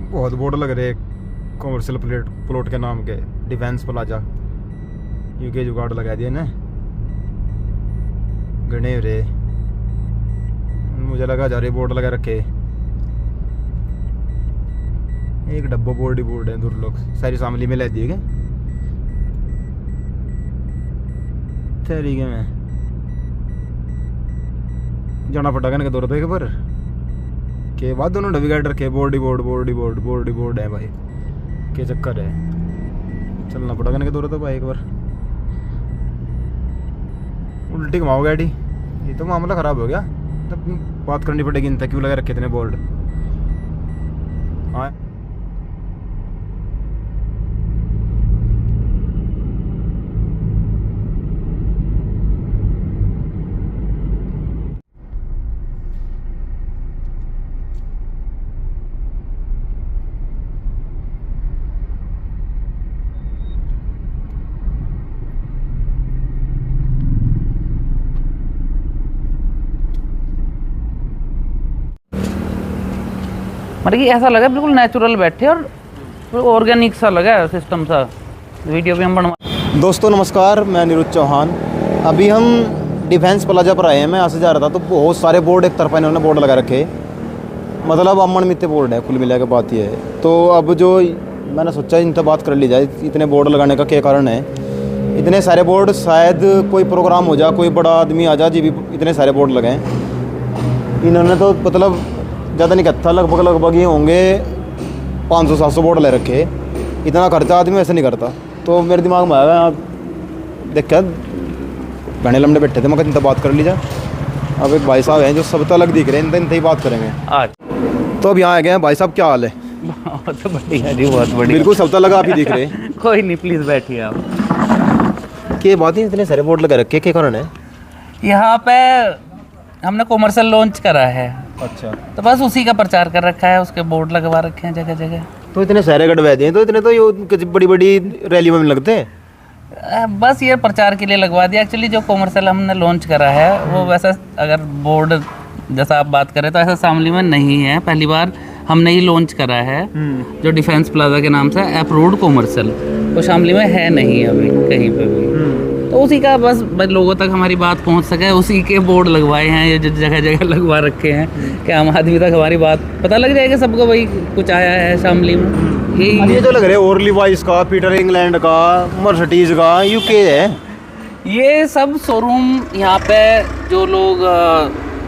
बहुत बोर्ड लग रहे कॉमर्शियल प्लॉट के नाम के, डिफेंस प्लाजा, यूके जुगाड़ लगा दिया ना गणे रे। मुझे लगा जा रहे बोर्ड लगा रखे, एक डब्बा बोर्ड ही बोर्ड है। दूर लोग सारी शामली में ले दिए गए तरीके में जाना पड़ेगा ना दौर पे पर के बाद दोनों डबिगाइडर के बोर्ड ही बोर्ड बोर्ड ही बोर्ड बोर्ड ही बोर्ड है भाई, क्या चक्कर है। चलना पड़ेगा ना दौर तो भाई एक बार उल्टी घुमाओ गाड़ी, ये तो मामला ख़राब हो गया। तब बात करनी पड़ेगी इन तक क्यों लगा रखे इतने बोर्ड। हाँ मतलब कि ऐसा लगा बिल्कुल नेचुरल बैठे और ऑर्गेनिक सा लगा सिस्टम सा। वीडियो भी हम बनवा। दोस्तों नमस्कार, मैं निरुद्ध चौहान। अभी हम डिफेंस प्लाजा पर आए हैं। मैं यहाँ से जा रहा था तो बहुत सारे बोर्ड एक तरफा इन्होंने बोर्ड लगा रखे, मतलब अमन मित्ते बोर्ड है कुल मिला के बात ये है। तो अब जो मैंने सोचा इनसे बात कर ली जाए, इतने बोर्ड लगाने का क्या कारण है। इतने सारे बोर्ड, शायद कोई प्रोग्राम हो जाए, कोई बड़ा आदमी आ जाए जी भी इतने सारे बोर्ड लगाएं। इन्होंने तो मतलब ज़्यादा नहीं कहता, लगभग ये होंगे 500-700 बोर्ड ले रखे। इतना खर्चा आदमी ऐसे नहीं करता। तो मेरे दिमाग में आया, देखा घने लंबे बैठे थे, मैं इनसे बात कर ली जाए। अब एक भाई साहब हैं जो सब अलग दिख रहे हैं, इनसे ही बात करेंगे आज। तो अब यहाँ आ गए हैं। भाई साहब क्या हाल है? बहुत बढ़िया जी, बहुत बढ़िया। बिल्कुल सब लगा आप ही दिख रहे हैं। कोई नहीं, प्लीज़ बैठिए आप। क्या बात है, इतने सारे बोर्ड लगा रखे, क्या कारण है? यहाँ पे हमने कॉमर्शियल लॉन्च करा है, अच्छा, तो बस उसी का प्रचार कर रखा है, उसके बोर्ड लगवा रखे हैं जगह जगह। तो इतने सारे गढ़वा दिए, तो इतने तो ये बड़ी बड़ी रैली में लगते हैं। बस ये प्रचार के लिए लगवा दिया। एक्चुअली जो कॉमर्शियल हमने लॉन्च करा है वो वैसा, अगर बोर्ड जैसा आप बात करें तो ऐसा शामली में नहीं है। पहली बार हमने ही लॉन्च करा है जो डिफेंस प्लाजा के नाम से अप्रूव्ड कॉमर्शियल, वो शामली में है नहीं अभी कहीं पे भी। तो उसी का बस लोगों तक हमारी बात पहुंच सके, उसी के बोर्ड लगवाए हैं, ये जो जगह जगह लगवा रखे हैं कि आम आदमी तक हमारी बात पता लग जाएगा सबको, भाई कुछ आया है शामली में। ये जो लग रहे हैं ओरली वाइस का, पीटर इंग्लैंड का, मर्सिडीज का, यूके है, ये सब शोरूम यहाँ पे जो लोग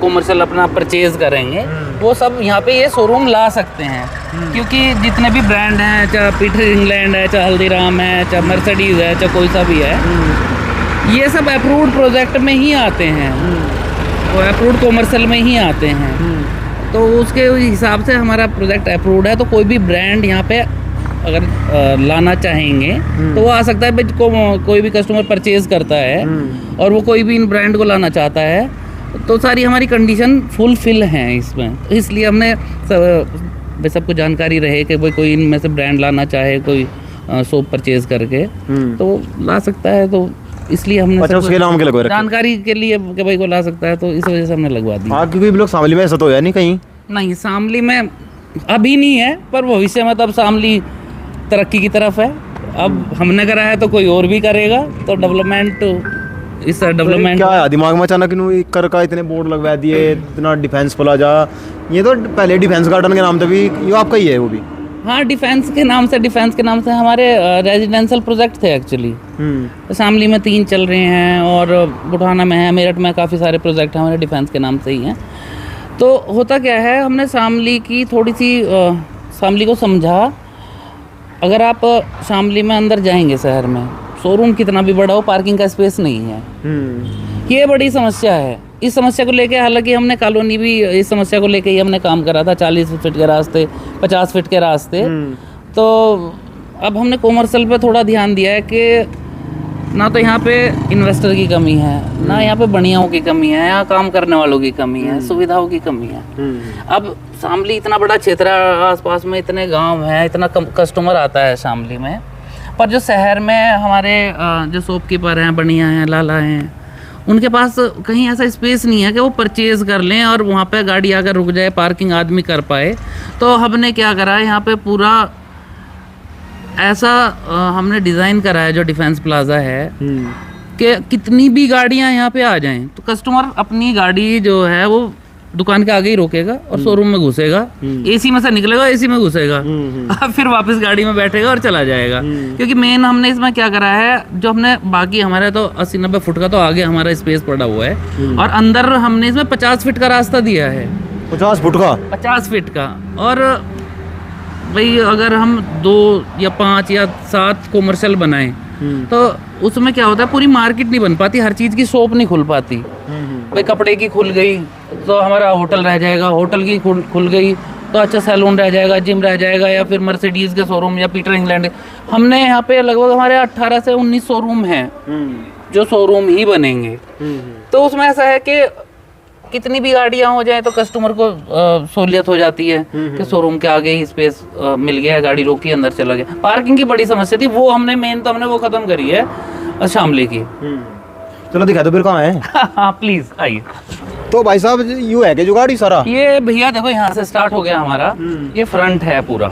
कॉमर्शियल अपना परचेज करेंगे वो सब यहाँ पे ये शोरूम ला सकते हैं। क्योंकि जितने भी ब्रांड हैं, चाहे पीटर इंग्लैंड है, चाहे हल्दीराम है, चाहे मर्सिडीज है, चाहे कोई सा भी है, ये सब अप्रूव्ड प्रोजेक्ट में ही आते हैं, वो अप्रूव्ड कॉमर्शियल में ही आते हैं। तो उसके हिसाब से हमारा प्रोजेक्ट अप्रूव्ड है। तो कोई भी ब्रांड यहाँ पे अगर लाना चाहेंगे तो वो आ सकता है। कोई भी कस्टमर परचेज करता है और वो कोई भी इन ब्रांड को लाना चाहता है, तो सारी हमारी कंडीशन फुलफिल हैं इसमें। इसलिए हमने सबको जानकारी रहे कि भाई कोई इनमें से ब्रांड लाना चाहे, कोई सोप परचेज करके तो ला सकता है। तो इसलिए हमने उसके नाम के लगवा रखे, जानकारी के लिए कि भाई को ला सकता है, तो इस वजह से हमने लगवा दी। हाँ, क्योंकि लोग शामली में ऐसा तो है नहीं कहीं। नहीं, शामली में अभी नहीं है, पर भविष्य में तब शामली तरक्की की तरफ है। अब हमने करा है तो कोई और भी करेगा, तो डेवलपमेंट, इस डेवलपमेंट क्या है दिमाग में अचानक कर का इतने बोर्ड लगवा दिए, इतना डिफेंस प्लाजा। ये तो पहले डिफेंस गार्डन के नाम से भी ये आपका ही है वो भी। हाँ, डिफेंस के नाम से हमारे रेजिडेंशियल प्रोजेक्ट थे एक्चुअली। तो शामली में 3 चल रहे हैं और बुढ़ाना में है, मेरठ में काफ़ी सारे प्रोजेक्ट हमारे डिफेंस के नाम से ही हैं। तो होता क्या है, हमने शामली की थोड़ी सी शामली को समझा। अगर आप शामली में अंदर जाएंगे शहर में, शोरूम कितना भी बड़ा हो, पार्किंग का स्पेस नहीं है। ये बड़ी समस्या है। इस समस्या को लेके, हालांकि हमने कॉलोनी भी इस समस्या को लेके ही हमने काम करा था, 40 फीट के रास्ते, 50 फीट के रास्ते। तो अब हमने कॉमर्शियल पे थोड़ा ध्यान दिया है कि ना तो यहाँ पे इन्वेस्टर की कमी है, ना यहाँ पे बढ़ियाओं की कमी है, यहाँ काम करने वालों की कमी है, सुविधाओं की कमी है। अब शामली इतना बड़ा क्षेत्र है, आसपास में इतने गांव हैं, इतना कस्टमर आता है शामली में। पर जो शहर में हमारे जो शॉपकीपर हैं, बढ़िया हैं, लाला हैं, उनके पास कहीं ऐसा स्पेस नहीं है कि वो परचेज कर लें और वहाँ पे गाड़ी आकर रुक जाए, पार्किंग आदमी कर पाए। तो हमने क्या करा है, यहाँ पे पूरा ऐसा हमने डिज़ाइन करा है जो डिफेंस प्लाजा है कि कितनी भी गाड़ियाँ यहाँ पे आ जाएं तो कस्टमर अपनी गाड़ी जो है वो दुकान के आगे ही रोकेगा और शोरूम में घुसेगा, एसी में से निकलेगा, एसी में घुसेगा, फिर वापस गाड़ी में बैठेगा और चला जाएगा। क्योंकि मेन हमने इसमें क्या करा है, जो हमने बाकी हमारा तो 80-90 फुट का तो आगे हमारा स्पेस पड़ा हुआ है और अंदर हमने इसमें 50 फीट का रास्ता दिया है। 50 फुट का? 50 फीट का। और भाई अगर हम 2 या 5 या 7 कॉमर्शियल बनाएं तो उसमें क्या होता है, पूरी मार्केट नहीं बन पाती, हर चीज़ की शॉप नहीं खुल पाती। भाई कपड़े की खुल गई तो हमारा होटल रह जाएगा, होटल की खुल गई तो अच्छा सैलून रह जाएगा, जिम रह जाएगा, या फिर मर्सिडीज के शोरूम या पीटर इंग्लैंड। हमने यहाँ पे लगभग हमारे 18 से 19 शोरूम हैं जो शोरूम ही बनेंगे। तो उसमें ऐसा है कि कितनी भी गाड़ियाँ हो जाए तो कस्टमर को सहूलियत हो जाती है कि शोरूम के आगे ही स्पेस मिल गया, गाड़ी रोकी, अंदर चला गया। पार्किंग की बड़ी समस्या थी, वो हमने मेन तो हमने वो खत्म करी है शामली की। चलो दिखा दो फिर कहाँ है। हाँ प्लीज आइए। तो भाई साहब यूँ है कि जो गाड़ी सारा ये भैया देखो यहाँ से स्टार्ट हो गया हमारा, ये फ्रंट है पूरा,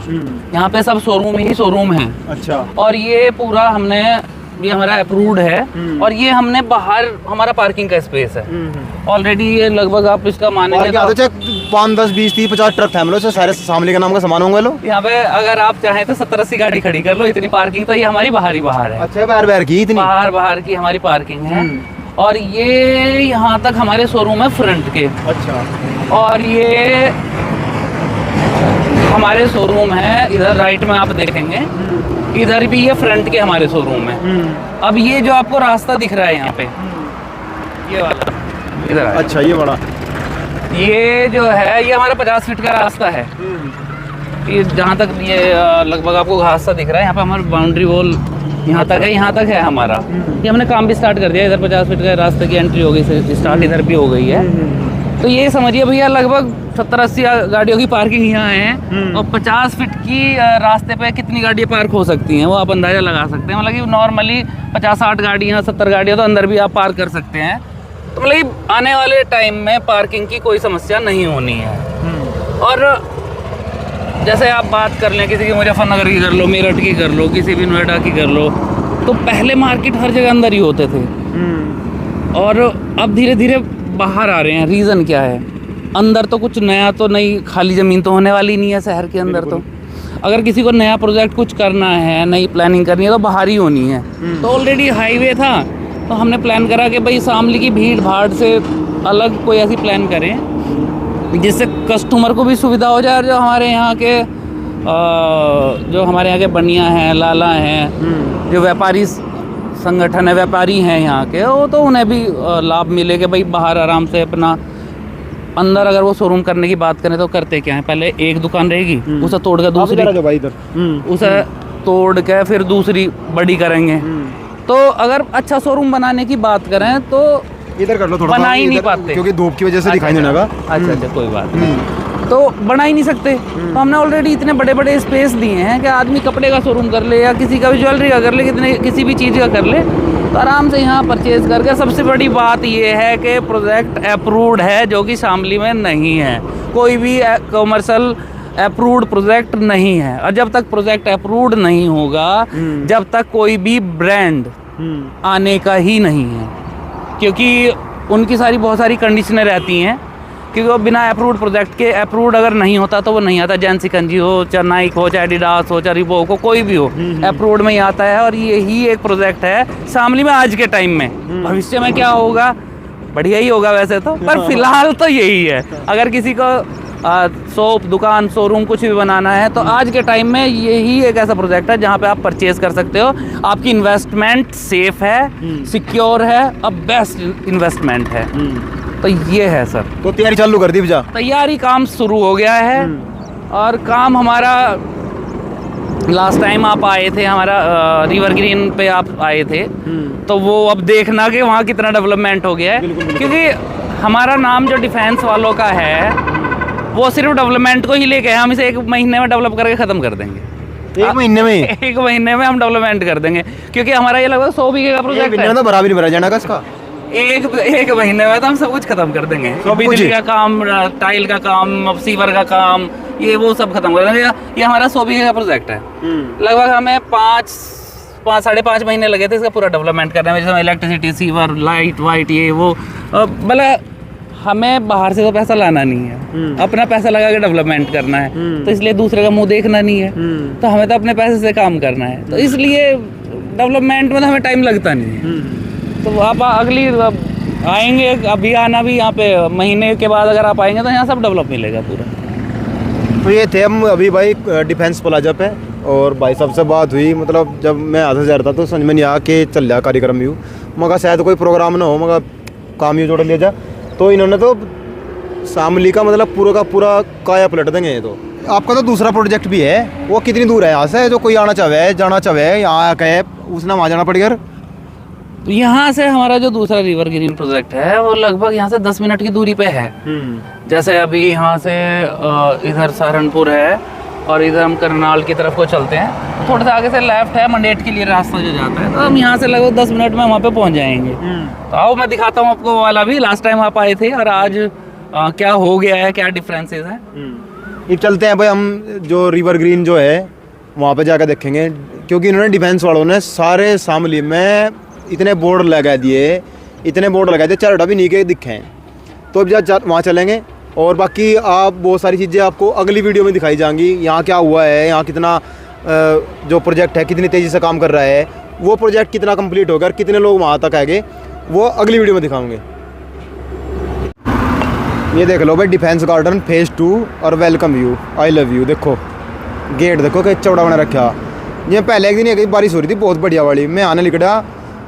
यहाँ पे सब शोरूम ही शोरूम है। अच्छा। और ये पूरा हमने, ये हमारा अप्रूव्ड है और ये हमने बाहर हमारा पार्किंग का स्पेस है ऑलरेडी। ये लगभग आप इसका मानेंगे तो 5, 10, 20, 30, 50 ट्रक थे मतलब सारे शामली के नाम का सामान होंगे लो। यहाँ पे अगर आप चाहें तो 70-80 गाड़ी खड़ी कर लो, इतनी पार्किंग। तो ये हमारी बाहर ही बाहर है। अच्छा, बाहर की इतनी बाहर की हमारी पार्किंग है। और ये यहाँ तक हमारे शोरूम है फ्रंट के। अच्छा। और ये हमारे शोरूम है, इधर राइट में आप देखेंगे, इधर भी ये फ्रंट के हमारे शोरूम है। अब ये जो आपको रास्ता दिख रहा है यहाँ पे, ये वाला इधर, अच्छा ये बड़ा, ये जो है ये हमारा 50 फीट का रास्ता है। ये जहाँ तक ये लगभग आपको घास सा दिख रहा है, यहाँ पे हमारी बाउंड्री वॉल यहाँ तक है, यहाँ तक है हमारा। ये हमने काम भी स्टार्ट कर दिया, इधर 50 फीट का रास्ते की एंट्री हो गई स्टार्ट, इधर भी हो गई है। तो ये समझिए भैया लगभग 70-80 गाड़ियों की पार्किंग यहाँ है और 50 फीट की रास्ते पे कितनी गाड़ियाँ पार्क हो सकती हैं वो आप अंदाज़ा लगा सकते हैं। मतलब कि नॉर्मली 50-60 गाड़ियाँ, 70 गाड़ियाँ तो अंदर भी आप पार्क कर सकते हैं। तो मतलब आने वाले टाइम में पार्किंग की कोई समस्या नहीं होनी है। और जैसे आप बात कर लें किसी की मुजफ्फरनगर की कर लो, मेरठ की कर लो, किसी भी नोएडा की कर लो, तो पहले मार्केट हर जगह अंदर ही होते थे और अब धीरे धीरे बाहर आ रहे हैं। रीज़न क्या है, अंदर तो कुछ नया तो नहीं, खाली ज़मीन तो होने वाली नहीं है शहर के अंदर। तो अगर किसी को नया प्रोजेक्ट कुछ करना है, नई प्लानिंग करनी है तो बाहर ही होनी है। तो ऑलरेडी हाईवे था तो हमने प्लान करा कि भाई शामली की भीड़ भाड़ से अलग कोई ऐसी प्लान करें जिससे कस्टमर को भी सुविधा हो जाए और जो हमारे यहाँ के बनिया हैं, लाला हैं, जो व्यापारी संगठन है, व्यापारी हैं यहाँ के, वो तो उन्हें भी लाभ मिले कि भाई बाहर आराम से अपना, अंदर अगर वो शोरूम करने की बात करें तो करते क्या है, पहले एक दुकान रहेगी, उसे तोड़ कर दूसरी, उसे तोड़ के फिर दूसरी बड़ी करेंगे। तो अगर अच्छा शोरूम बनाने की बात करें तो इधर कर लो थोड़ा, बना ही नहीं पाते क्योंकि धूप की वजह से दिखाई नहीं देगा। अच्छा कोई बात नहीं, तो बना ही नहीं सकते। तो हमने ऑलरेडी इतने बड़े बड़े स्पेस दिए हैं कि आदमी कपड़े का शोरूम कर ले या किसी का भी ज्वेलरी का कर ले, किसी भी चीज़ का कर ले, तो आराम से यहाँ परचेज करके। सबसे बड़ी बात ये है कि प्रोजेक्ट अप्रूव्ड है, जो कि शामली में नहीं है। कोई भी कमर्शियल अप्रूव्ड प्रोजेक्ट नहीं है और जब तक प्रोजेक्ट अप्रूव्ड नहीं होगा जब तक कोई भी ब्रांड आने का ही नहीं है, क्योंकि उनकी बहुत सारी कंडीशनें रहती हैं। क्योंकि वो बिना अप्रूव्ड प्रोजेक्ट के, अप्रूव्ड अगर नहीं होता तो वो नहीं आता। जैन कंजी हो, चाहे नाइक हो, चाहे एडिडास हो, चाहे रिबॉक हो, कोई भी हो, अप्रूव्ड में ही आता है। और यही एक प्रोजेक्ट है शामली में आज के टाइम में। भविष्य में क्या होगा, बढ़िया ही होगा वैसे तो, पर फिलहाल तो यही है। अगर किसी को शॉप, दुकान, शोरूम कुछ भी बनाना है तो आज के टाइम में यही एक ऐसा प्रोजेक्ट है जहाँ पे आप परचेज कर सकते हो। आपकी इन्वेस्टमेंट सेफ है, सिक्योर है और बेस्ट इन्वेस्टमेंट है। तो ये है सर। तो तैयारी चालू कर दी भैया? तैयारी, काम शुरू हो गया है और काम हमारा, लास्ट टाइम आप आए थे हमारा रिवर ग्रीन पे आप आए थे, तो वो अब देखना कि वहाँ कितना डेवलपमेंट हो गया है। क्योंकि हमारा नाम जो डिफेंस वालों का है वो सिर्फ डेवलपमेंट को ही लेके है। हम इसे 1 महीने में डेवलप करके ख़त्म कर देंगे। 1 महीने में? 1 महीने में हम डेवलपमेंट कर देंगे, क्योंकि हमारा ये लगभग 100 बीघे का प्रोजेक्ट है। तो बराबर नहीं भरा जाना का इसका? एक महीने में तो हम सब कुछ खत्म कर देंगे। सब कुछ? बिजली का काम, टाइल का काम, सीवर का काम, ये वो सब खत्म कर देंगे। ये हमारा 100 बीघे का प्रोजेक्ट है। लगभग हमें 5-5.5 महीने लगे थे इसका पूरा डेवलपमेंट करने में, जैसे इलेक्ट्रिसिटी, सीवर, लाइट वाइट, ये वो। मतलब हमें बाहर से तो पैसा लाना नहीं है, अपना पैसा लगा के डेवलपमेंट करना है, तो इसलिए दूसरे का मुंह देखना नहीं है, तो हमें तो अपने पैसे से काम करना है, तो इसलिए डेवलपमेंट में तो हमें टाइम लगता नहीं है। तो आप अगली आएंगे, अभी आना भी यहाँ पे महीने के बाद अगर आप आएंगे तो यहाँ सब डेवलप मिलेगा पूरा। तो ये थे हम अभी भाई डिफेंस प्लाजा पे, और भाई साहब से बात हुई। मतलब जब मैं आधा जा रहा था तो समझ में नहीं आया कि चल रहा कार्यक्रम यू, मगर शायद कोई प्रोग्राम ना हो, मगर काम यू जोड़ लिया जा। तो इन्होंने तो शामली का मतलब पूरा का पूरा काया पलट देंगे। ये तो आपका तो दूसरा प्रोजेक्ट भी है, वो कितनी दूर है यहाँ से? जो कोई आना चाहे, जाना चाहे, यहाँ कहे उसने वहाँ जाना पड़ेगा। तो यहाँ से हमारा जो दूसरा रिवर ग्रीन प्रोजेक्ट है वो लगभग यहाँ से 10 मिनट की दूरी पे है। जैसे अभी यहाँ से इधर सहारनपुर है और इधर हम करनाल की तरफ को चलते हैं, तो थोड़ा सा आगे से लेफ्ट है, मंडेट के लिए रास्ता जो जाता है, तो हम यहाँ से लगभग 10 मिनट में वहाँ पे पहुँच जाएंगे। तो आओ मैं दिखाता हूँ आपको वाला भी, लास्ट टाइम आप आए थे और आज क्या हो गया है, क्या डिफरेंसेस है। ये चलते हैं भाई, हम जो रिवर ग्रीन जो है वहाँ पे जाकर देखेंगे, क्योंकि इन्होंने डिफेंस वालों ने सारे शामली में इतने बोर्ड लगा दिए, चारोटा भी नीचे दिखे हैं। तो अब वहाँ चलेंगे, और बाकी आप बहुत सारी चीज़ें आपको अगली वीडियो में दिखाई जाएंगी। यहाँ क्या हुआ है, यहाँ कितना जो प्रोजेक्ट है कितनी तेज़ी से काम कर रहा है, वो प्रोजेक्ट कितना कंप्लीट होगा और कितने लोग वहाँ तक आएंगे, वो अगली वीडियो में दिखाऊंगे। ये देख लो भाई, डिफेंस गार्डन फेज़ 2 और welcome you, I love you. देखो गेट देखो कि चौड़ा बना रखा। ये पहले एक दिन एक बारिश हो रही थी बहुत बढ़िया वाली, मैं आने निकला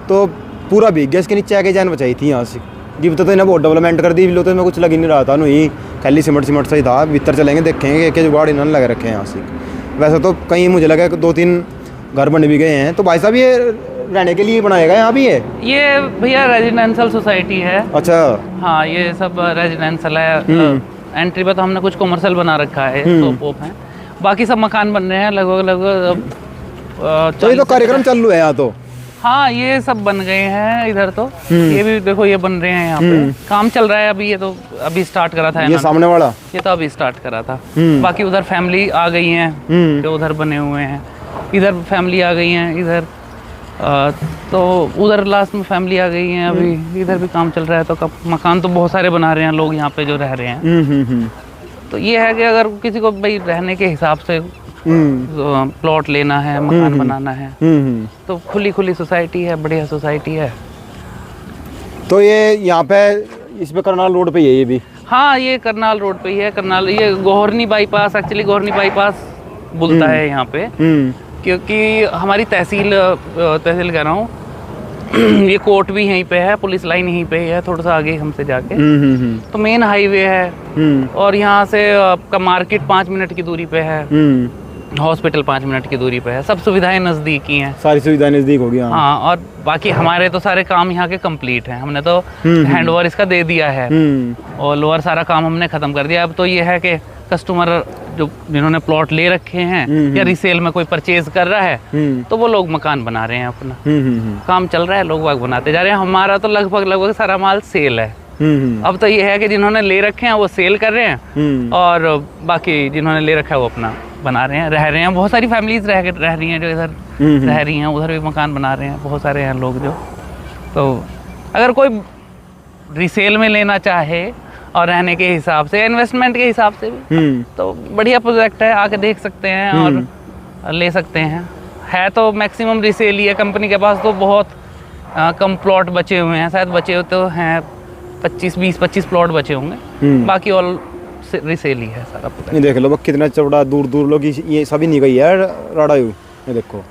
तो पूरा भीग गया। इसके नीचे आके जान बचाई थी यहाँ से। जी तो इन्हें बहुत डेवलपमेंट कर दी, लो तो मैं कुछ लग ही नहीं रहा था, नहीं खाली सिमट से ही था। भीतर चलेंगे देखेंगे कि जुगाड़ इन्होंने लगा रखे हैं यहाँ से। वैसे तो कहीं मुझे लगा 2-3 घर बन भी गए हैं। तो भाई साहब ये रहने के लिए बनाएगा यहाँ भी है? ये भैया रेजिडेंशियल सोसाइटी है। अच्छा हाँ, ये सब रेजिडेंशियल है। एंट्री पे तो हमने कुछ कमर्शियल बना रखा है, शॉप है, बाकी सब मकान बन रहे हैं लगभग। तो ये तो कार्यक्रम चालू है यहाँ तो? हाँ, ये सब बन गए हैं इधर तो। ये भी देखो ये बन रहे हैं यहाँ पे, काम चल रहा है अभी। ये तो अभी स्टार्ट करा था ये सामने वाला, ये तो अभी स्टार्ट करा था। बाकी उधर फैमिली आ गई हैं जो उधर बने हुए हैं, इधर फैमिली आ गई हैं, इधर तो उधर लास्ट में फैमिली आ गई है। अभी इधर भी काम चल रहा है, तो मकान तो बहुत सारे बना रहे हैं लोग यहाँ पे जो रह रहे हैं। तो ये है कि अगर किसी को भाई रहने के हिसाब से प्लॉट लेना है, मकान बनाना है, तो खुली सोसाइटी है, बढ़िया सोसाइटी है। तो ये यहाँ पे इस पे करनाल रोड पे है ये भी? हाँ, ये करनाल रोड पे ही है। करनाल, ये गोहरनी बाईपास, एक्चुअली गोहरनी बाईपास बोलता है यहाँ पे, क्योंकि हमारी तहसील कह रहा हूँ, ये कोर्ट भी यहीं पे है, पुलिस लाइन यहीं पे है, थोड़ा सा आगे हमसे जाके। तो मेन हाईवे है, और यहाँ से आपका मार्केट 5 मिनट की दूरी पे है, हॉस्पिटल 5 मिनट की दूरी पे है, सब सुविधाएं नज़दीक ही हैं, सारी सुविधाएं नज़दीक होगी। हाँ, और बाकी हमारे तो सारे काम यहाँ के कंप्लीट हैं, हमने तो हैंड ओवर इसका दे दिया है, और लोअर सारा काम हमने ख़त्म कर दिया। अब तो ये है कि कस्टमर जो जिन्होंने प्लॉट ले रखे हैं या रिसेल में कोई परचेज कर रहा है, तो वो लोग मकान बना रहे हैं अपना। काम चल रहा है, लोग बाग बनाते जा रहे हैं। हमारा तो लगभग सारा माल सेल है। अब तो ये है कि जिन्होंने ले रखे हैं वो सेल कर रहे हैं, और बाकी जिन्होंने ले रखा है वो अपना बना रहे हैं, रह रहे हैं। बहुत सारी फैमिलीज रह रही हैं जो इधर रह रही हैं, उधर भी मकान बना रहे हैं, बहुत सारे हैं लोग जो। तो अगर कोई रिसेल में लेना चाहे और रहने के हिसाब से, इन्वेस्टमेंट के हिसाब से भी, तो बढ़िया प्रोजेक्ट है, आके देख सकते हैं और ले सकते हैं। है तो मैक्सिमम रिसेल ही है, कंपनी के पास तो बहुत कम प्लॉट बचे हुए हैं, शायद बचे तो हैं 20-25 प्लॉट बचे होंगे, बाकी ऑल रिसेल ही है सारा। ये देख लो कितना चौड़ा, दूर लोग ये सभी नहीं गई है राडायू। ये देखो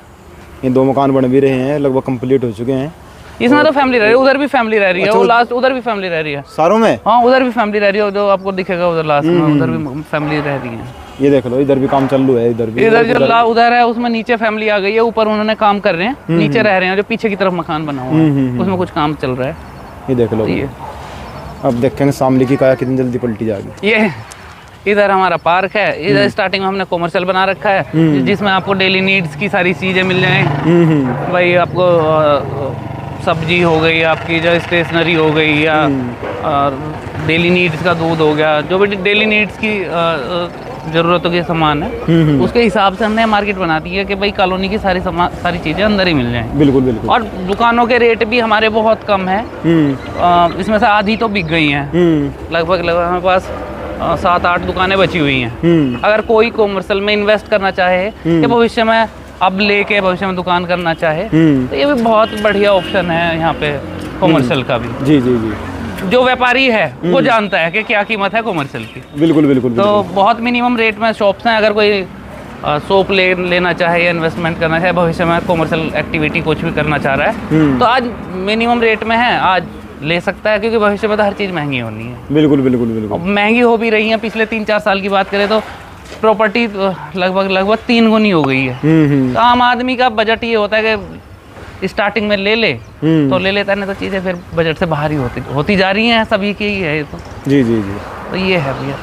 ये 2 मकान बन भी रहे हैं, लगभग कंप्लीट हो चुके हैं। इसमें तो फैमिली रह रही है, उधर भी फैमिली रह रही है। अच्छा, वो लास्ट उधर भी फैमिली रह रही है सारों में। हाँ, उधर भी फैमिली रह रही है, जो आपको दिखेगा उधर लास्ट में, उधर भी फैमिली रह रही है। ये देख लो इधर भी काम चालू है, इधर जो उधर है उसमें नीचे फैमिली आ गई है, ऊपर उन्होंने काम कर रहे हैं, नीचे रह रहे हैं। जो पीछे की तरफ मकान बना हुआ है उसमें कुछ काम चल रहा है। ये देख लो, अब देखेंगे शामली की काया कितनी जल्दी पलटी जाएगी। ये इधर हमारा पार्क है, इधर स्टार्टिंग में हमने कॉमर्शियल बना रखा है, जिसमें आपको डेली नीड्स की सारी चीज़ें मिल जाएं। भाई आपको सब्जी हो गई आपकी, जो स्टेशनरी हो गई, या डेली नीड्स का दूध हो गया, जो भी डेली नीड्स की ज़रूरतों के सामान है, उसके हिसाब से हमने मार्केट बना दी है कि भाई कॉलोनी की सारी चीज़ें अंदर ही मिल जाएं। बिल्कुल बिल्कुल। और दुकानों के रेट भी हमारे बहुत कम है, इसमें से आधी तो बिक गई हैं। लगभग हमारे पास 7-8 दुकानें बची हुई हैं। अगर कोई कॉमर्शियल में इन्वेस्ट करना चाहे या भविष्य में अब लेके भविष्य में दुकान करना चाहे, तो ये भी बहुत बढ़िया ऑप्शन है यहाँ पे कॉमर्शियल का भी। जी जी जी। जो व्यापारी है वो जानता है कि क्या कीमत है कॉमर्शियल की। बिल्कुल बिल्कुल। तो बहुत मिनिमम रेट में शॉप्स हैं। अगर कोई शॉप लेना चाहे या इन्वेस्टमेंट करना चाहे, भविष्य में कॉमर्शियल एक्टिविटी कुछ भी करना चाह रहा है, तो आज मिनिमम रेट में है, आज ले सकता है, क्योंकि भविष्य में तो हर चीज़ महंगी होनी है। बिल्कुल बिल्कुल बिल्कुल। महंगी हो भी रही है। पिछले 3-4 साल की बात करें तो प्रॉपर्टी लगभग 3 गुनी हो गई है। तो आम आदमी का बजट ये होता है कि स्टार्टिंग में ले ले तो ले लेता है, नहीं तो चीज़ें फिर बजट से बाहर ही होती जा रही हैं। सभी की ही है ये तो। जी जी जी। तो ये है भैया।